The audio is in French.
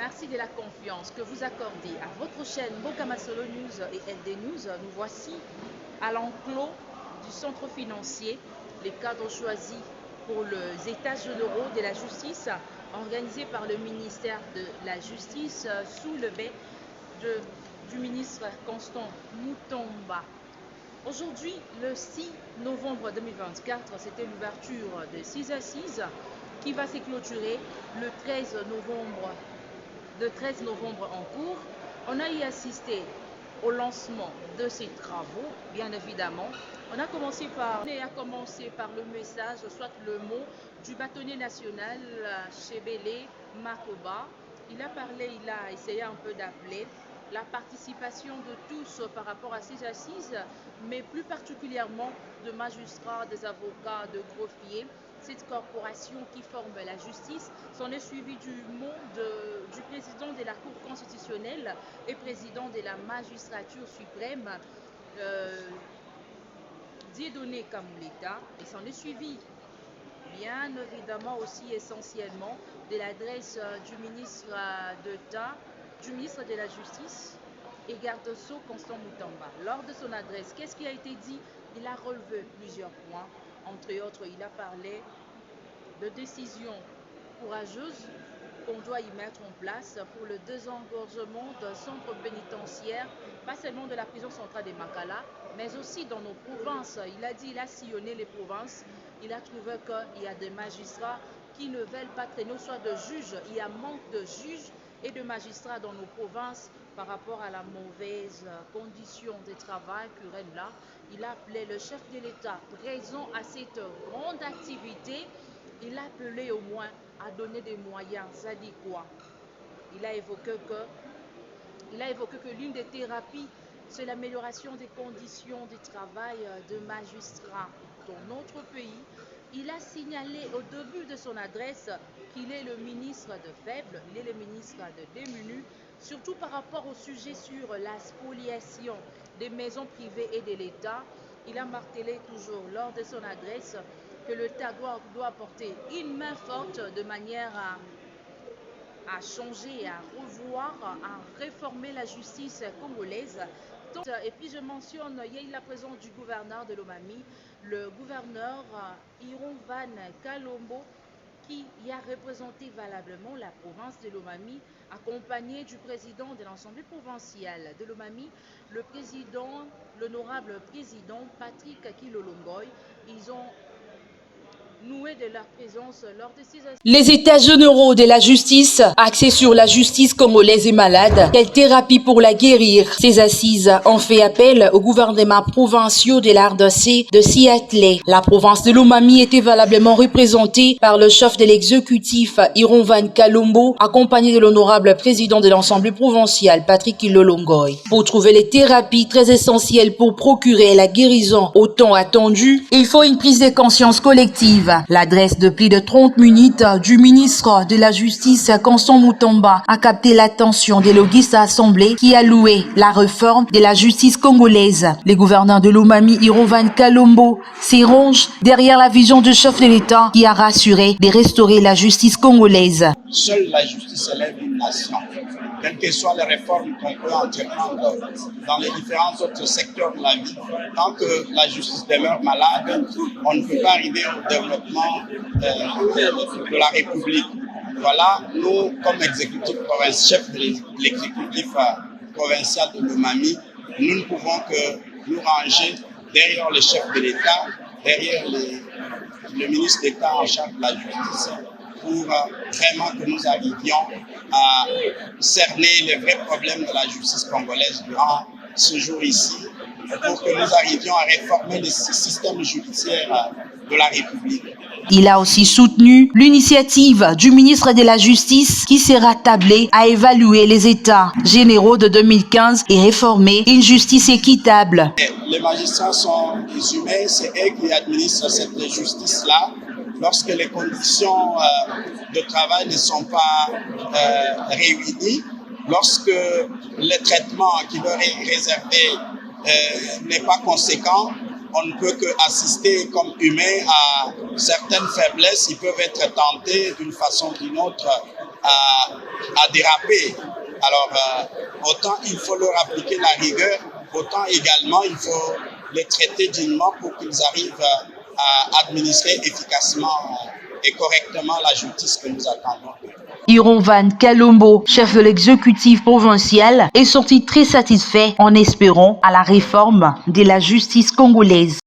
Merci de la confiance que vous accordez à votre chaîne Bokamasolo News et LD News. Nous voici à l'enclos du centre financier, les cadres choisis pour les états généraux de la justice organisés par le ministère de la Justice sous le bai du ministre Constant Mutomba. Aujourd'hui, le 6 novembre 2024, c'était l'ouverture de 6 assises qui va se clôturer le 13 novembre en cours. On a y assisté au lancement de ces travaux, bien évidemment. On a commencé par le message, soit le mot du bâtonnier national Chebele Makoba. Il a parlé, il a essayé un peu d'appeler la participation de tous par rapport à ces assises, mais plus particulièrement de magistrats, des avocats, de greffiers, cette corporation qui forme la justice. S'en est suivi du mot du président de la Cour constitutionnelle et président de la magistrature suprême, Dieudonné Kamuleta, et s'en est suivi bien évidemment aussi essentiellement de l'adresse du ministre d'État, du ministre de la Justice et garde-sceau Constant Mutomba. Lors de son adresse, qu'est-ce qui a été dit? Il a relevé plusieurs points. Entre autres, il a parlé de décisions courageuses qu'on doit y mettre en place pour le désengorgement d'un centre pénitentiaire, pas seulement de la prison centrale de Makala, mais aussi dans nos provinces. Il a dit, il a sillonné les provinces, il a trouvé qu'il y a des magistrats qui ne veulent pas traîner, soit de juges. Il y a manque de juges et de magistrats dans nos provinces par rapport à la mauvaise condition de travail que règne là. Il a appelé le chef de l'État présent à cette grande activité. Il a appelé au moins à donner des moyens adéquats. Il a évoqué que l'une des thérapies, c'est l'amélioration des conditions de travail de magistrats dans notre pays. Il a signalé au début de son adresse qu'il est le ministre de faibles, il est le ministre de démunis, surtout par rapport au sujet sur la spoliation des maisons privées et de l'État. Il a martelé toujours lors de son adresse que l'État doit apporter une main forte de manière à changer, à revoir, à réformer la justice congolaise. Et puis je mentionne, il y a eu la présence du gouverneur de Lomami, le gouverneur Iron-Van Kalombo, qui y a représenté valablement la province de Lomami, accompagné du président de l'Assemblée provinciale de Lomami, l'honorable président Patrick Kilolongoy. Ils ont noué de leur présence lors de ces assises. Les états généraux de la justice, axés sur la justice congolaise et malade, quelle thérapie pour la guérir? Ces assises ont fait appel au gouvernement provinciaux de la RDC de s'y atteler. La province de Lomami était valablement représentée par le chef de l'exécutif Iron-Van Kalombo, accompagné de l'honorable président de l'Assemblée provinciale Patrick Kilolongoy. Pour trouver les thérapies très essentielles pour procurer la guérison autant attendue, il faut une prise de conscience collective. L'adresse de plus de 30 minutes du ministre de la Justice, Constant Mutomba, a capté l'attention des logistes assemblés qui a loué la réforme de la justice congolaise. Les gouverneurs de Lomami, Iron-Van Kalombo, s'érangent derrière la vision du chef de l'État qui a rassuré de restaurer la justice congolaise. Seule la justice élève une nation. Quelles que soient les réformes qu'on peut entreprendre dans les différents autres secteurs de la vie, tant que la justice demeure malade, on ne peut pas arriver au développement de la République. Voilà, nous, comme exécutif provincial, chef de l'exécutif provincial de Lomami, nous ne pouvons que nous ranger derrière le chef de l'État, derrière le ministre d'État en charge de la justice, pour vraiment que nous arrivions à cerner les vrais problèmes de la justice congolaise durant ce jour ici, pour que nous arrivions à réformer le système judiciaire de la République. Il a aussi soutenu l'initiative du ministre de la Justice qui sera tablé à évaluer les états généraux de 2015 et réformer une justice équitable. Les magistrats sont des humains, c'est eux qui administrent cette justice-là. Lorsque les conditions de travail ne sont pas réunies, lorsque le traitement qui leur est réservé n'est pas conséquent, on ne peut qu'assister comme humain à certaines faiblesses. Ils peuvent être tentés d'une façon ou d'une autre à déraper. Alors, autant il faut leur appliquer la rigueur, autant également il faut les traiter dignement pour qu'ils arrivent à administrer efficacement et correctement la justice que nous attendons. Irovan Kalombo, chef de l'exécutif provincial, est sorti très satisfait en espérant à la réforme de la justice congolaise.